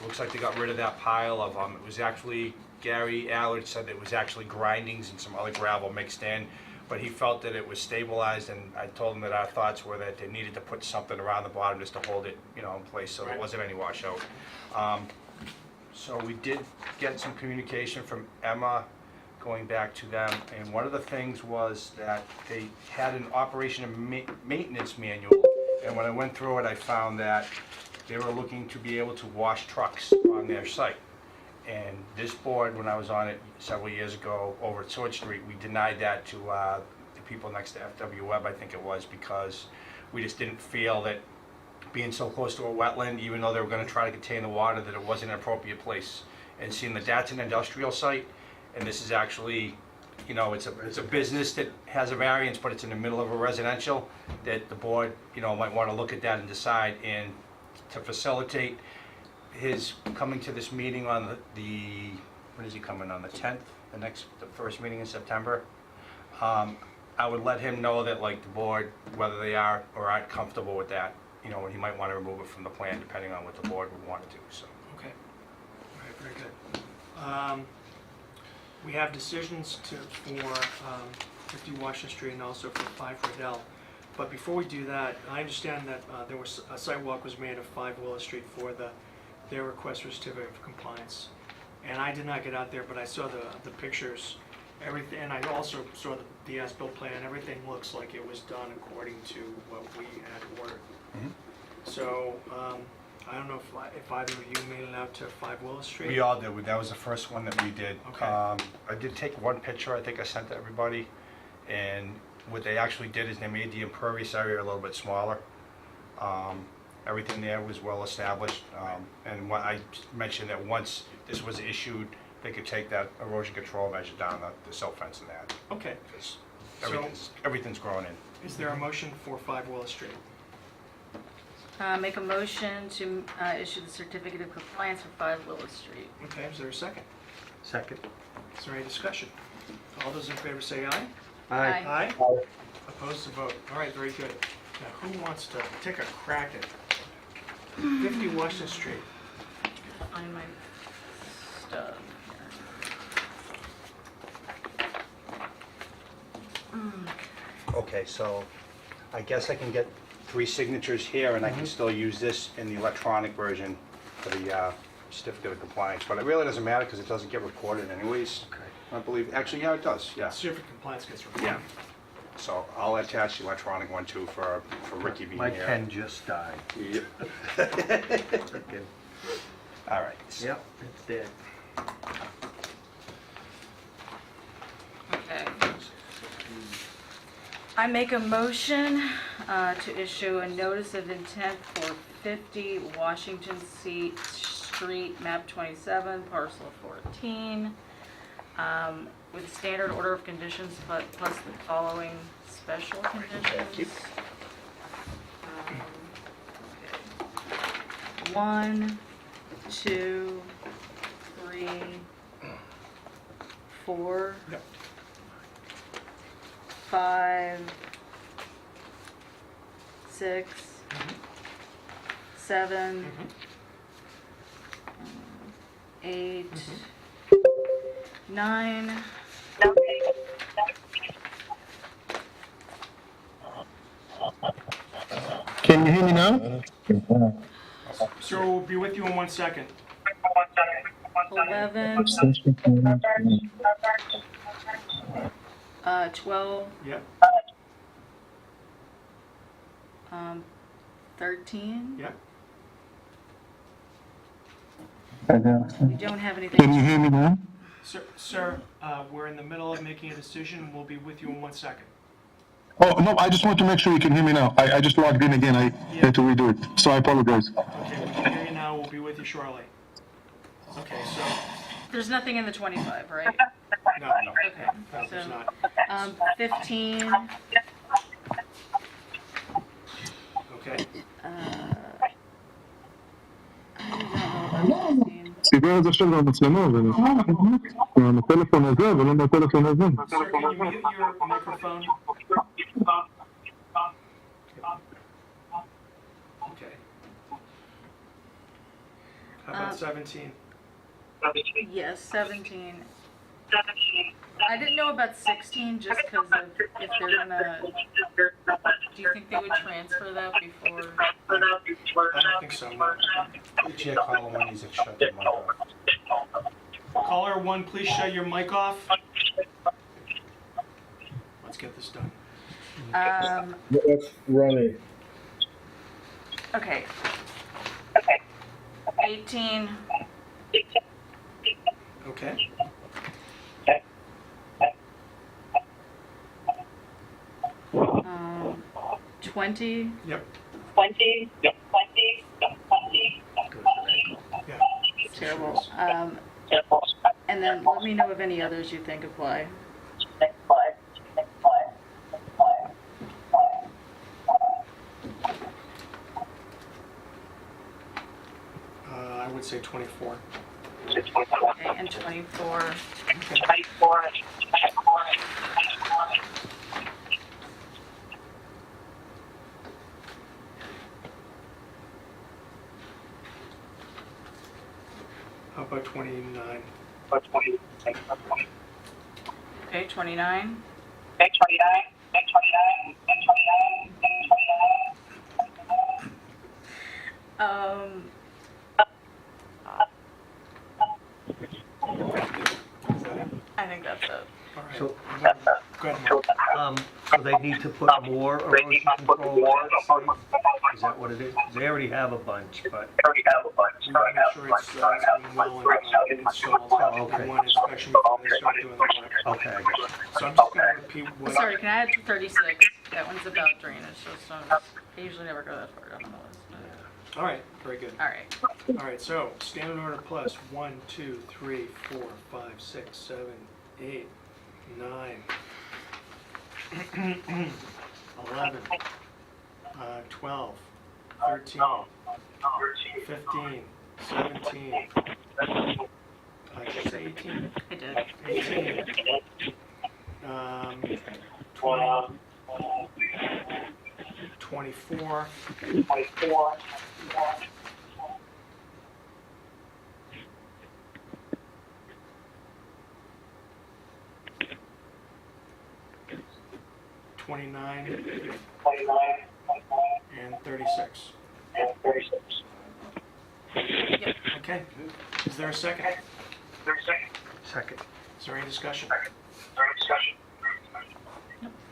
Looks like they got rid of that pile of, it was actually, Gary Allard said it was actually grindings and some other gravel mixed in, but he felt that it was stabilized, and I told him that our thoughts were that they needed to put something around the bottom just to hold it, you know, in place, so there Right. wasn't any washout. So we did get some communication from Emma going back to them, and one of the things was that they had an operation and maintenance manual, and when I went through it, I found that they were looking to be able to wash trucks on their site. And this board, when I was on it several years ago over at Sword Street, we denied that to the people next to FW Webb, I think it was, because we just didn't feel that being so close to a wetland, even though they were gonna try to contain the water, that it wasn't an appropriate place. And seeing that that's an industrial site, and this is actually, you know, it's a business that has a variance, but it's in the middle of a residential, that the board, you know, might wanna look at that and decide, and to facilitate his coming to this meeting on the when is he coming, on the 10th, the first meeting in September? I would let him know that, like, the board, whether they are or aren't comfortable with that, you know, and he might want to remove it from the plan, depending on what the board would want to do, so. Okay. All right, very good. We have decisions for 50 Washington Street and also for 5 Riddell. But before we do that, I understand that there was a site walk was made of 5 Willow Street for their request for certificate of compliance. And I did not get out there, but I saw the pictures, everything, and I also saw the as-built plan. Everything looks like it was done according to what we had ordered. Mhm. So I don't know if either of you made it out to 5 Willis Street? We all did, that was the first one that we did. Okay. I did take one picture, I think I sent to everybody, and what they actually did is they made the impervious area a little bit smaller. Everything there was well established, and what I mentioned that once this was issued, they could take that erosion control measure down, the silt fence and that, Okay. because So- everything's grown in. Is there a motion for 5 Willis Street? Make a motion to issue the certificate of compliance for 5 Willis Street. Okay, is there a second? Second. Is there any discussion? All those in favor say aye. Aye. Aye? Opposed to vote. All right, very good. Now, who wants to take a crack at 50 Washington Street? Find my stub here. Okay, so I guess I can get 3 signatures here, and I can still use this in the electronic version for the certificate of compliance, but it really doesn't matter because it doesn't get recorded anyways. Okay. I believe, actually, yeah, it does, yeah. Certificate of compliance gets recorded. Yeah. So I'll attach the electronic one too for Ricky being My here. pen just died. Yep. Frickin- All right. Yep, it's dead. Okay. I make a motion to issue a notice of intent for 50 Washington Street, map 27, parcel 14, with standard order of conditions, but plus the following special conditions. Okay. 1, 2, 3, 4. Yep. 5, 6, 7, 8, 9. Can you hear me now? Sir, we'll be with you in 1 second. 11, 12, Yep, 13. yep. We don't have anything. Can you hear me now? Sir, we're in the middle of making a decision. We'll be with you in 1 second. Oh, no, I just want to make sure you can hear me now. I just logged in again. I had to redo it, so I apologize. Okay, we can hear you now. We'll be with you shortly. Okay, so, There's nothing in the 25, right? no, no, Okay, no, there's so, not. 15, Okay, סידר את זה עכשיו במצלמה, מהטלפון הזה ולא מהטלפון הזה. sir, can you mute your microphone? Okay. How about 17? yes, 17. I didn't know about 16 just because of if they're gonna, do you think they would transfer that before? I don't think so, no. Chair caller one needs to shut their mic off. Caller 1, please shut your mic off. Let's get this done. That's running. Okay. 18, Okay, 20, yep. terrible. Yeah. And then let me know of any others you think apply. I would say 24. Okay, and 24. How about 29? Okay, 29. Is that it? I think that's it. All right. So- How about Go ahead, Mark. So they need to put more erosion control on that site? Is that what it is? They already have a bunch, but, We want to make sure it's being well installed. okay. We want inspection before they start doing the work. okay, I got it. So I'm just gonna repeat what. Sorry, can I add 36? That one's about drainage, so I usually never go that far down the list. All right, very good. All right. All right, so standard order plus 1, 2, 3, 4, 5, 6, 7, 8, 9, 11, 12, 13, 15, 17, did I say 18? I did. 18, 20, 24, 29, and 36. Yep. Okay, is there a second? Second. Is there any discussion?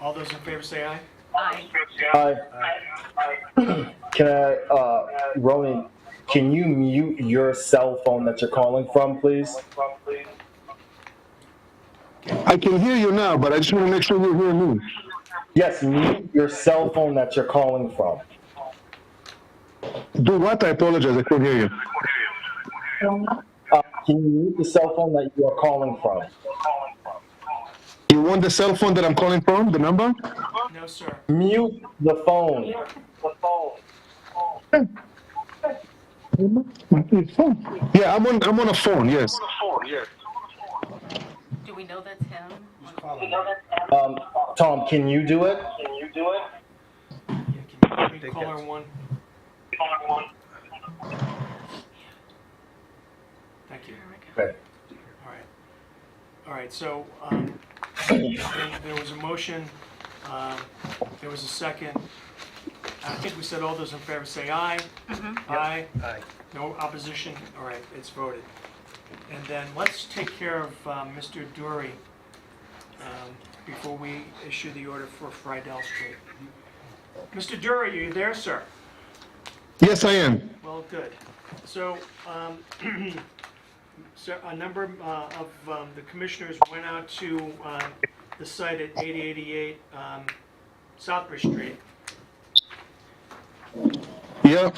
All those in favor say aye. Aye. Hi. Can I, Ronan, can you mute your cell phone that you're calling from, please? I can hear you now, but I just want to make sure you hear me. Yes, mute your cell phone that you're calling from. Do what? I apologize. I couldn't hear you. Can you mute the cell phone that you are calling from? You want the cell phone that I'm calling from, the number? No, sir. Mute the phone. Yeah, I'm on a phone, yes. Do we know that's him? Who's calling? Tom, can you do it? Yeah, can you caller one? Thank you. Okay. All right, so there was a motion, there was a second. I think we said all those in favor say aye. Aye. Aye. No opposition? All right, it's voted. And then let's take care of Mr. Dury before we issue the order for Friedel Street. Mr. Dury, are you there, sir? Yes, I am. Well, good. So, so a number of the commissioners went out to the site at 8088 Southbridge Street. Yeah,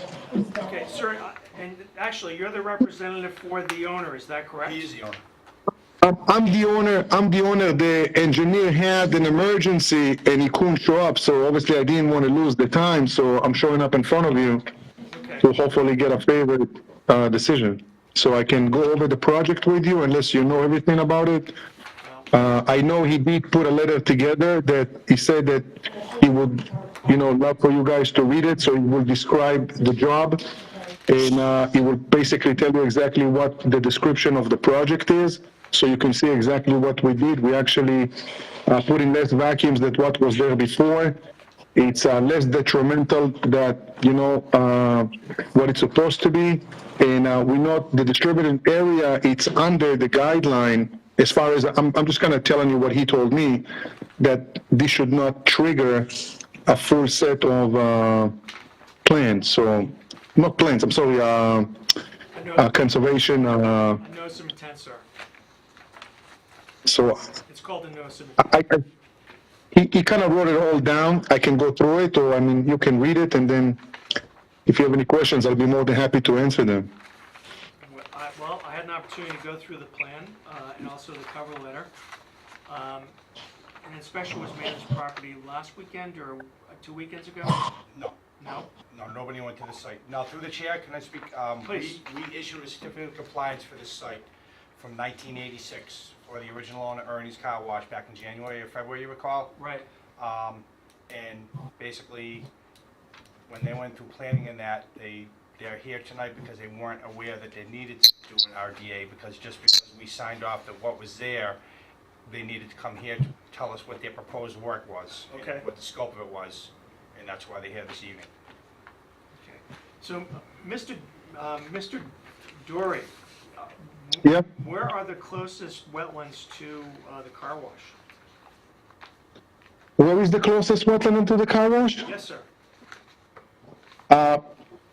Okay, sir, and actually, you're the representative for the owner, is that correct? He is the owner. I'm the owner. The engineer had an emergency and he couldn't show up, so obviously I didn't want to lose the time, so I'm showing up in front of you Okay. to hopefully get a favorite decision. So I can go over the project with you unless you know everything about it. I know he did put a letter together that he said that he would, love for you guys to read it, so he will describe the job. And he will basically tell you exactly what the description of the project is, so you can see exactly what we did. We actually put in less vacuums than what was there before. It's less detrimental that, what it's supposed to be. And we know the distributed area, it's under the guideline. As far as, I'm just kind of telling you what he told me, that this should not trigger a full set of plans. So, not plans, I'm sorry, conservation. A notice of intent, sir. So It's called a notice of intent. he kind of wrote it all down. I can go through it, or you can read it, and then if you have any questions, I'll be more than happy to answer them. Well, I had an opportunity to go through the plan and also the cover letter. An inspection was made of this property last weekend or 2 weekends ago? No, No? no, nobody went to the site. Now, through the chair, can I speak? Please. We issued a certificate of compliance for this site from 1986 for the original owner, Ernie's Car Wash, back in January or February, you recall? Right. And basically, when they went through planning and that, they're here tonight because they weren't aware that they needed to do an RDA, because just because we signed off that what was there, they needed to come here to tell us what their proposed work was. and Okay. what the scope of it was, and that's why they're here this evening. Okay. So, Mr. Dury, Yep. where are the closest wetlands to the car wash? Where is the closest wetland into the car wash? Yes, sir. Uh,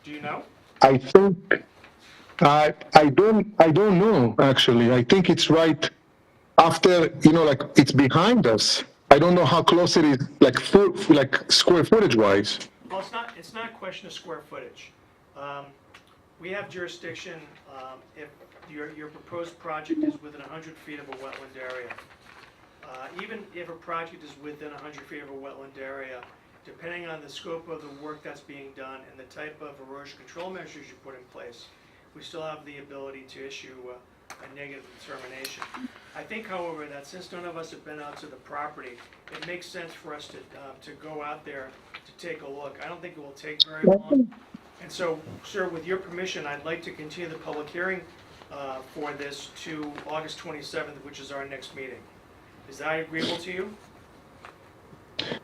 Do you know? I think, I don't know, actually. I think it's right after, like, it's behind us. I don't know how close it is, like, like square footage wise. Well, it's not a question of square footage. We have jurisdiction, if your proposed project is within 100 feet of a wetland area. Even if a project is within 100 feet of a wetland area, depending on the scope of the work that's being done and the type of erosion control measures you put in place, we still have the ability to issue a negative determination. I think, however, that since none of us have been out to the property, it makes sense for us to go out there to take a look. I don't think it will take very long. And so, sir, with your permission, I'd like to continue the public hearing for this to August 27th, which is our next meeting. Is that agreeable to you?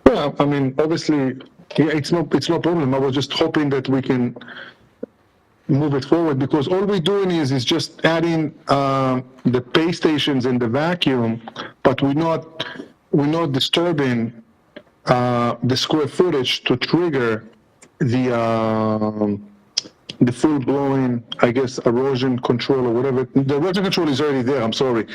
Yeah, I mean, obviously, yeah, it's no problem. I was just hoping that we can move it forward, because all we're doing is just adding the pay stations and the vacuum, but we're not disturbing the square footage to trigger the full-blown, I guess, erosion control or whatever. The erosion control is already there. I'm sorry.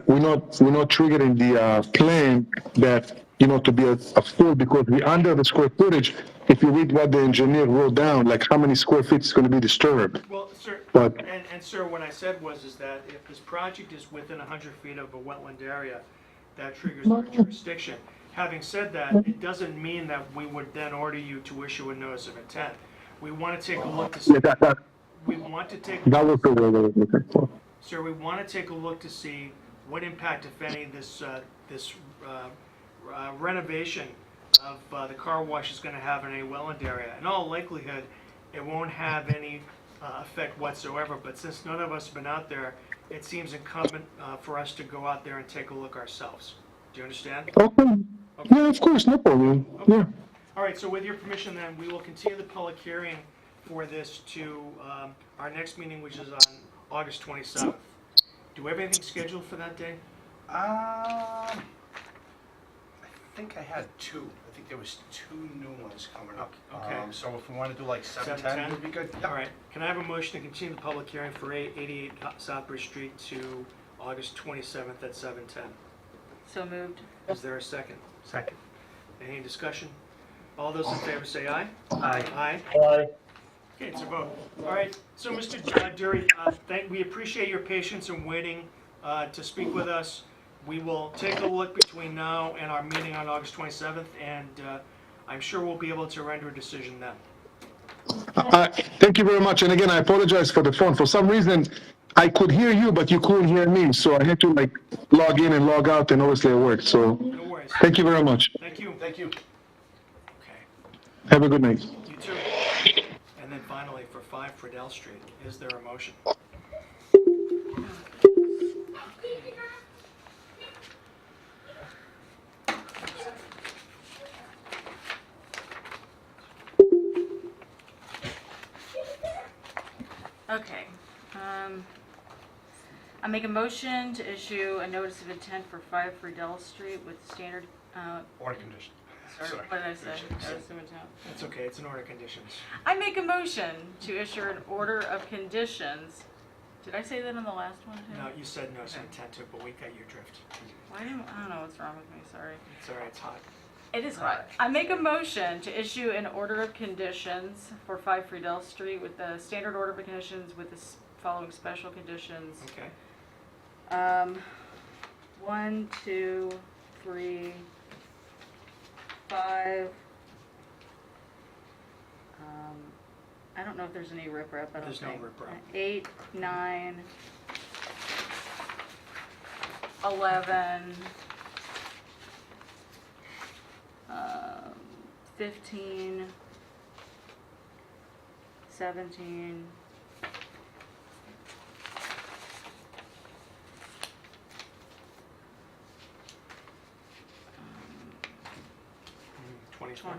We're not triggering the plan that, to be a full, because we're under the square footage. If you read what the engineer wrote down, like how many square feet is going to be disturbed. Well, sir, But- and sir, what I said is that if this project is within 100 feet of a wetland area, that triggers our jurisdiction. Having said that, it doesn't mean that we would then order you to issue a notice of intent. We want to take a look to see, Yeah, that we want to take, was the word I was looking for. sir, we want to take a look to see what impact, if any, this renovation of the car wash is going to have in a wetland area. In all likelihood, it won't have any effect whatsoever, but since none of us have been out there, it seems incumbent for us to go out there and take a look ourselves. Do you understand? Okay. Yeah, of course, no problem. Yeah. All right, so with your permission then, we will continue the public hearing for this to our next meeting, which is on August 27th. Do we have anything scheduled for that day? I think I had two. I think there was two new ones coming up. Okay. So if we want to do like 7:10, 7:10? would be good. All right, can I have a motion to continue the public hearing for 88 Southbridge Street to August 27th at 7:10? So moved. Is there a second? Second. Any discussion? All those in favor say aye. Aye. Aye. Aye. Okay, it's a vote. All right, so Mr. Dury, we appreciate your patience in waiting to speak with us. We will take a look between now and our meeting on August 27th, and I'm sure we'll be able to render a decision then. Thank you very much. And again, I apologize for the phone. For some reason, I could hear you, but you couldn't hear me. So I had to log in and log out, and obviously it worked. So No worries. thank you very much. Thank you. Thank you. Okay, Have a good night. you too. And then finally, for 5 Friedel Street, is there a motion? Okay. I make a motion to issue a notice of intent for 5 Friedel Street with standard, Order condition. sorry, what did I say? Notice of intent. That's okay, it's an order of conditions. I make a motion to issue an order of conditions. Did I say that on the last one too? No, you said no, so intent to, but we got your drift. I don't know what's wrong with me, sorry. It's all right, it's hot. It is hot. I make a motion to issue an order of conditions for 5 Friedel Street with the standard order of conditions with the following special conditions. Okay. 1, 2, 3, 5. I don't know if there's any riprap, I don't There's no think. riprap. 8, 9, 11, 15, 17, 24?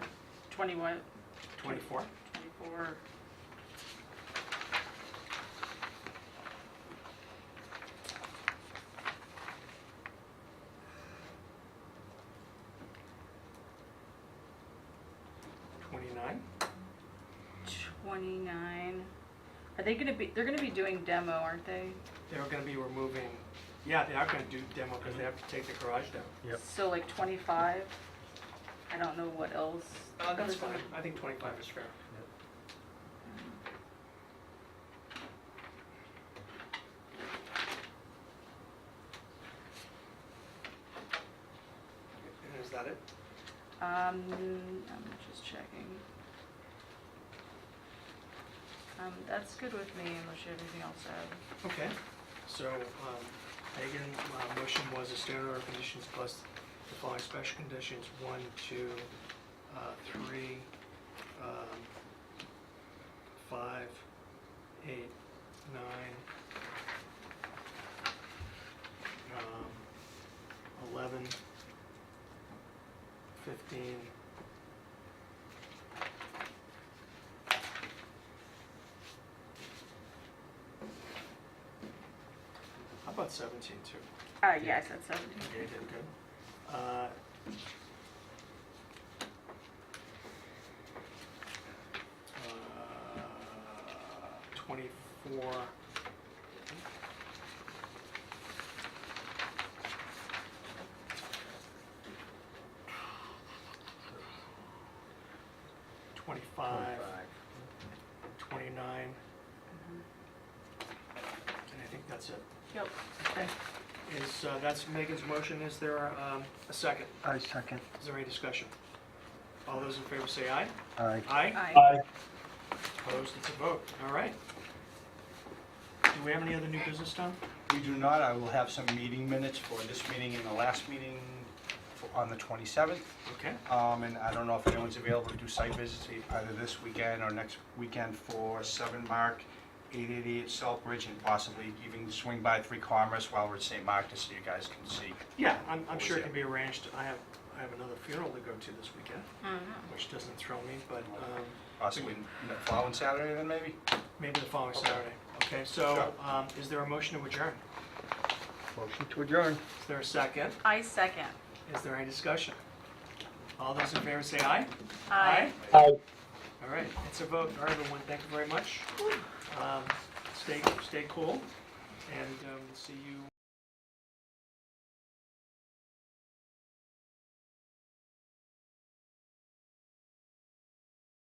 20 what? 24? 24. 29. 29. Are they gonna be, they're gonna be doing demo, aren't they? They're gonna be removing, yeah, they are gonna do demo because they have to take the garage down. Yep. So like 25? I don't know what else. That's fine, I think 25 is fair. And is that it? I'm just checking. That's good with me unless you have anything else to add. Okay, so, Megan, motion was a standard order of conditions plus the following special conditions, 1, 2, 3, 5, 8, 9, 11, 15, how about 17 too? Yeah, I said 17. Okay, you did good. 24. 25, 29, and I think that's it. Yep. Okay. That's Megan's motion. Is there a second? I second. Is there any discussion? All those in favor say aye. Aye. Aye? Aye. Opposed, it's a vote. All right. Do we have any other new business, Tom? We do not. I will have some meeting minutes for this meeting and the last meeting on the 27th. Okay. And I don't know if anyone's available to do site visits either this weekend or next weekend for 7 Mark, 888 Southbridge, and possibly even swing by 3 Commerce while we're at St. Mark to so you guys can see. Yeah, I'm sure it can be arranged. I have another funeral to go to this weekend, Mhm. which doesn't throw me, but Possibly the following Saturday then maybe? maybe the following Saturday. Okay, so is there a motion to adjourn? Motion to adjourn. Is there a second? I second. Is there any discussion? All those in favor say aye. Aye. All right, it's a vote. All right, everyone, thank you very much. Stay cool, and see you.